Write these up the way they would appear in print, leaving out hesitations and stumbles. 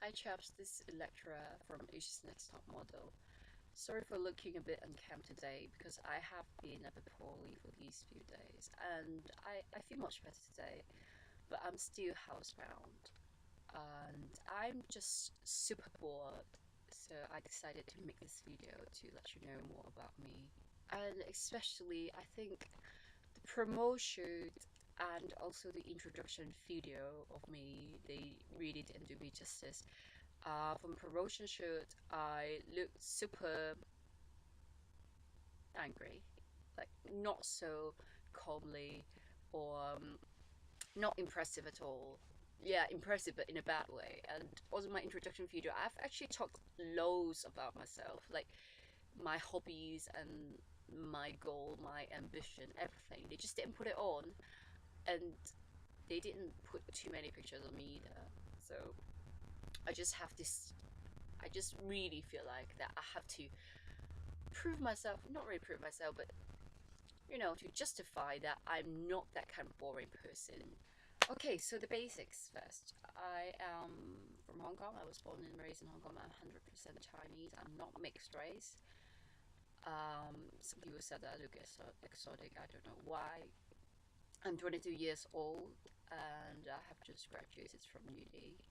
Hi chaps, this is Elektra from Asia's Next Top Model. Sorry for looking a bit unkempt today because I have been a bit poorly for these few days and I feel much better today, but I'm still housebound and I'm just super bored, so I decided to make this video to let you know more about me. And especially I think the promotion and also the introduction video of me, they really didn't do me justice. From promotion shoot, I looked super angry, like not so calmly or not impressive at all. Yeah, impressive, but in a bad way. And also my introduction video, I've actually talked loads about myself, like my hobbies and my goal, my ambition, everything. They just didn't put it on, and they didn't put too many pictures of me either. So I just have this. I just really feel like that I have to prove myself, not really prove myself, but to justify that I'm not that kind of boring person. Okay, so the basics first. I am from Hong Kong. I was born and raised in Hong Kong. I'm 100% Chinese. I'm not mixed race. Some people said that I look exotic. I don't know why. I'm 22 years old and I have just graduated from uni.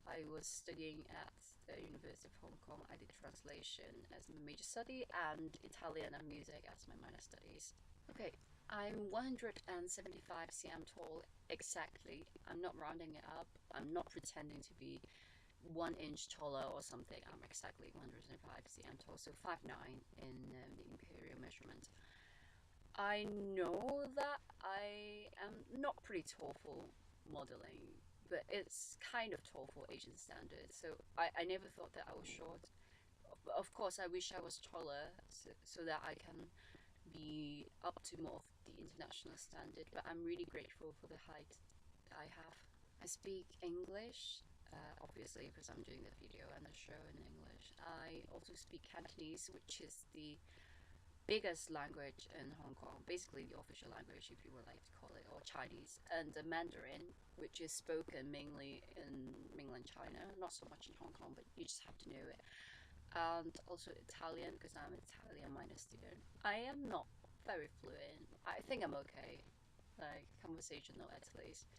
I was studying at the University of Hong Kong. I did translation as my major study and Italian and music as my minor studies. Okay, I'm 175 cm tall exactly. I'm not rounding it up. I'm not pretending to be 1 inch taller or something. I'm exactly 175 cm tall, so 5'9" in the imperial measurement. I know that I am not pretty tall for modeling, but it's kind of tall for Asian standards. So I never thought that I was short. Of course, I wish I was taller so that I can be up to more of the international standard. But I'm really grateful for the height that I have. I speak English, obviously, because I'm doing the video and the show in English. I also speak Cantonese, which is the biggest language in Hong Kong, basically the official language if you would like to call it, or Chinese, and the Mandarin, which is spoken mainly in mainland China, not so much in Hong Kong, but you just have to know it. And also Italian, because I'm an Italian minor student. I am not very fluent. I think I'm okay, like conversational at least.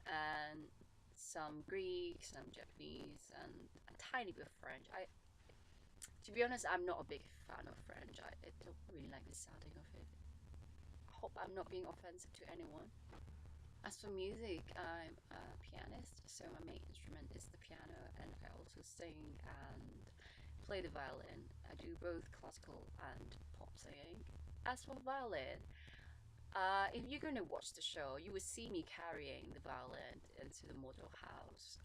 And some Greek, some Japanese, and a tiny bit of French. To be honest, I'm not a big fan of French. I don't really like the sounding of it. I hope I'm not being offensive to anyone. As for music, I'm a pianist, so my main instrument is the piano, and I also sing and play the violin. I do both classical and pop singing. As for violin, if you're going to watch the show, you will see me carrying the violin into the model house.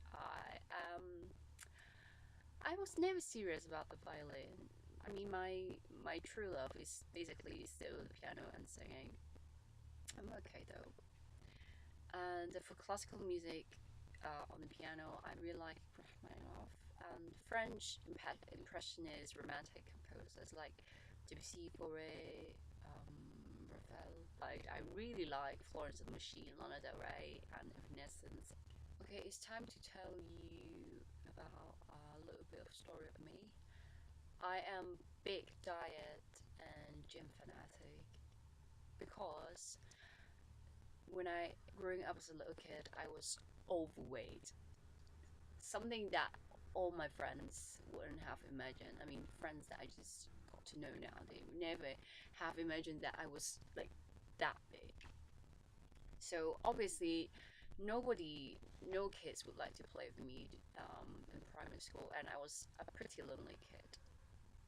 I was never serious about the violin. I mean, my true love is basically still the piano and singing. I'm okay though. And for classical music, on the piano, I really like Rachmaninoff and French impressionist romantic composers like Debussy, Fauré, Ravel. I really like Florence and the Machine, Lana Del Rey, and Evanescence. Okay, it's time to tell you about a little bit of story of me. I am big diet and gym fanatic because when I growing up as a little kid, I was overweight. Something that all my friends wouldn't have imagined. I mean, friends that I just got to know now, they would never have imagined that I was like that big. So obviously, no kids would like to play with me in primary school, and I was a pretty lonely kid.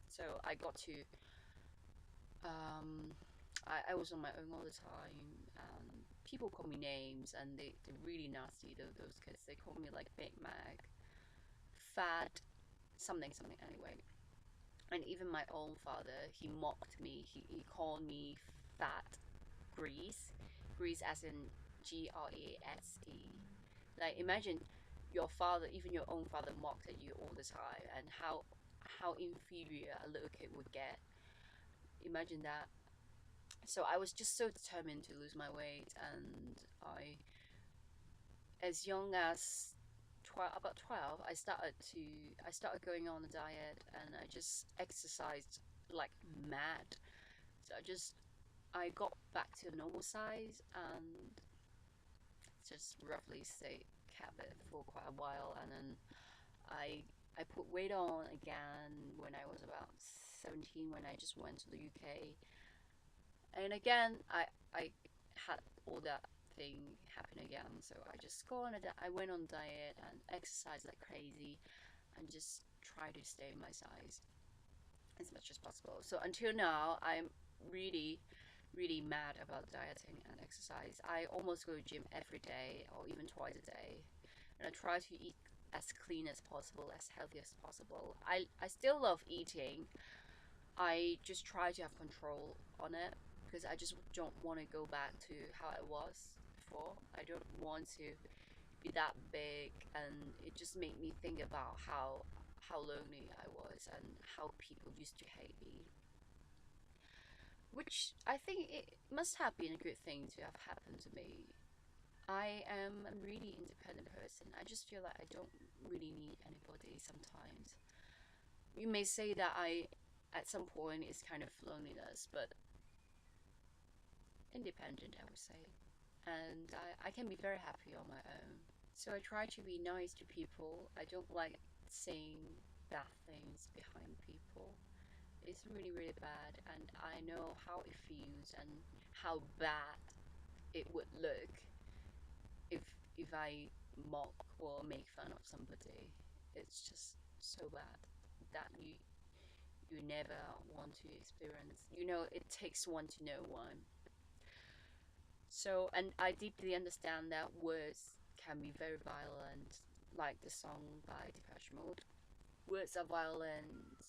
So I got to um, I was on my own all the time. People call me names, and they're really nasty. Those kids, they call me like Big Mac, Fat, something something anyway. And even my own father, he mocked me. He called me fat grease, grease as in Grese. Like imagine your father, even your own father, mocked at you all the time, and how inferior a little kid would get. Imagine that. So I was just so determined to lose my weight, and I, as young as about 12, I started going on a diet, and I just exercised like mad. So I got back to a normal size, and just roughly stay kept it for quite a while, and then I I put weight on again when I was about 17, when I just went to the UK. And again, I had all that thing happen again. So I went on diet and exercised like crazy, and just try to stay my size as much as possible. So until now, I'm really really mad about dieting and exercise. I almost go to gym every day or even twice a day, and I try to eat as clean as possible, as healthy as possible. I still love eating. I just try to have control on it, because I just don't want to go back to how I was before. I don't want to be that big, and it just made me think about how lonely I was and how people used to hate me, which I think it must have been a good thing to have happened to me. I am a really independent person. I just feel like I don't really need anybody sometimes. You may say that at some point, it's kind of loneliness, but independent, I would say. And I can be very happy on my own. So I try to be nice to people. I don't like saying bad things behind people. It's really, really bad, and I know how it feels and how bad it would look if I mock or make fun of somebody. It's just so bad that you never want to experience. It takes one to know one. So, and I deeply understand that words can be very violent, like the song by Depeche Mode. Words are violent,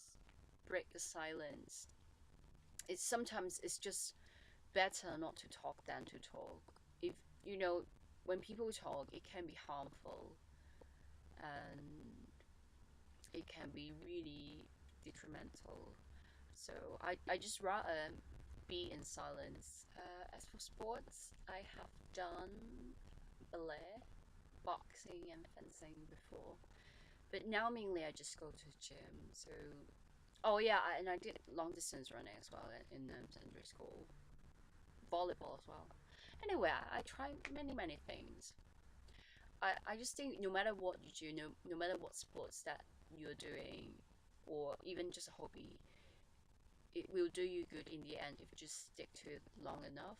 break the silence. It's just better not to talk than to talk. If you know, when people talk, it can be harmful, and it can be really detrimental. So I just rather be in silence. As for sports, I have done ballet, boxing, and fencing before, but now mainly I just go to the gym. So, oh yeah, and I did long distance running as well in secondary school, volleyball as well. Anyway, I try many things. I just think no matter what you do, no matter what sports that you're doing, or even just a hobby, it will do you good in the end if you just stick to it long enough.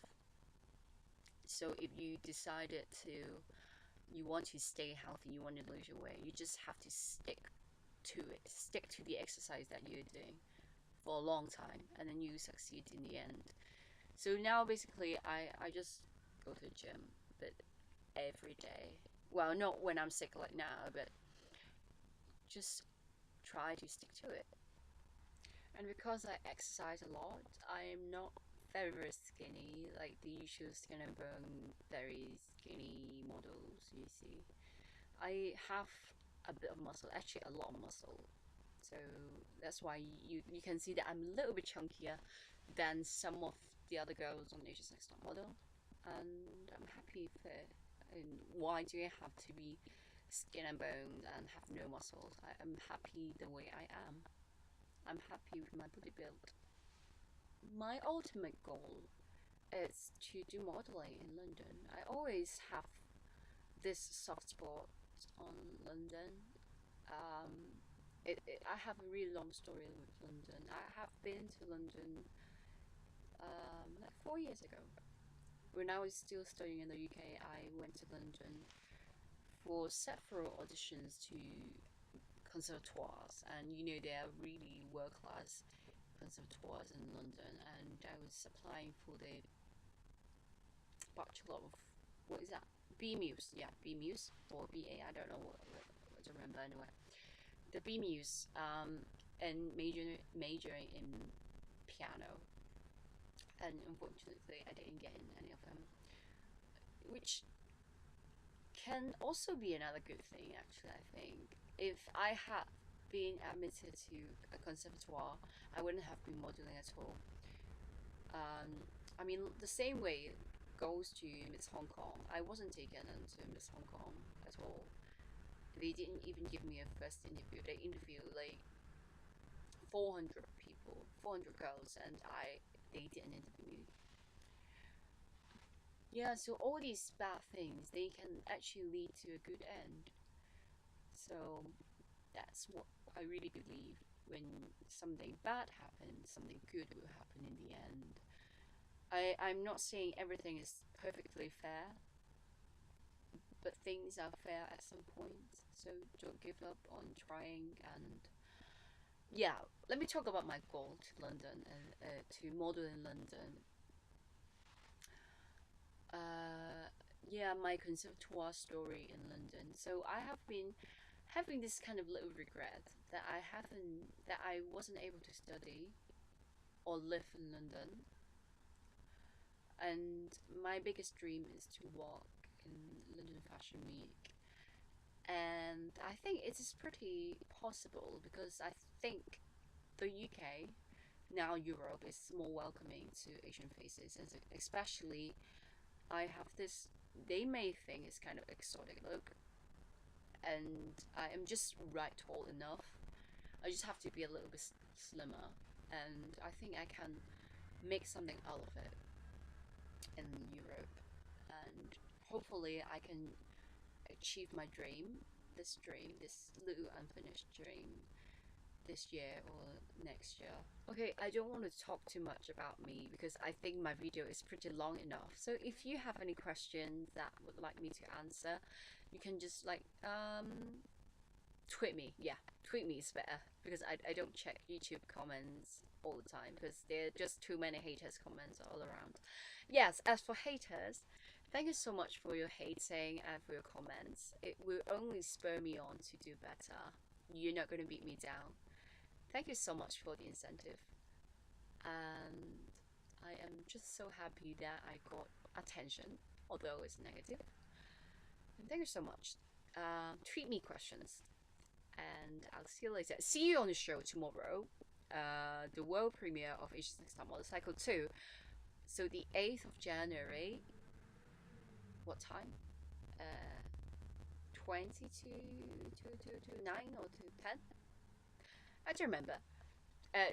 So if you decided you want to stay healthy, you want to lose your weight, you just have to to it, stick to the exercise that you're doing for a long time, and then you succeed in the end. So now basically I just go to the gym, but every day. Well, not when I'm sick like now, but just try to stick to it. And because I exercise a lot, I'm not very skinny, like the usual skin and bone, very skinny models you see. I have a bit of muscle, actually a lot of muscle. So that's why you can see that I'm a little bit chunkier than some of the other girls on Asia's Next Top Model, and I'm happy with it. And why do I have to be skin and bones and have no muscles? I'm happy the way I am. I'm happy with my body build. My ultimate goal is to do modeling in London. I always have this soft spot on London. I have a really long story with London. I have been to London like 4 years ago. When I was still studying in the UK, I went to London for several auditions to conservatoires, and they are really world class conservatoires in London. And I was applying for the Bachelor of, what is that? B Muse, yeah, B Muse or BA, I don't know what to remember anyway. The B Muse, and majoring in piano, and unfortunately I didn't get in any of them, which can also be another good thing actually. I think if I had been admitted to a conservatoire, I wouldn't have been modeling at all. I mean, the same way goes to Miss Hong Kong. I wasn't taken into Miss Hong Kong at all. They didn't even give me a first interview. They interviewed like 400 people, 400 girls, and they didn't interview me. Yeah, so all these bad things, they can actually lead to a good end. So that's what I really believe. When something bad happens, something good will happen in the end. I'm not saying everything is perfectly fair, but things are fair at some point. So don't give up on trying. And yeah, let me talk about my goal to London and to model in London. Yeah, my conservatoire story in London. So I have been having this kind of little regret that I wasn't able to study or live in London. And my biggest dream is to walk in London Fashion Week. And I think it is pretty possible because I think the UK, now Europe, is more welcoming to Asian faces, and especially I have this, they may think it's kind of exotic look, and I am just right tall enough. I just have to be a little bit slimmer, and I think I can make something out of it in Europe, and hopefully I can achieve my dream, this little unfinished dream, this year or next year. Okay, I don't want to talk too much about me because I think my video is pretty long enough. So if you have any questions that would like me to answer, you can just like tweet me. Yeah, tweet me is better because I don't check YouTube comments all the time because there are just too many haters comments all around. Yes, as for haters, thank you so much for your hating and for your comments. It will only spur me on to do better. You're not going to beat me down. Thank you so much for the incentive. And I am just so happy that I got attention, although it's negative. And thank you so much. Tweet me questions, and I'll see you later. See you on the show tomorrow. The world premiere of Asia's Next Top Motorcycle 2. So the 8th of January. What time? 20 to 9 or to 10? I don't remember.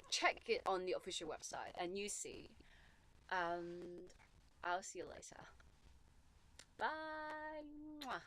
Check it on the official website and you see. And I'll see you later. Bye. Mwah.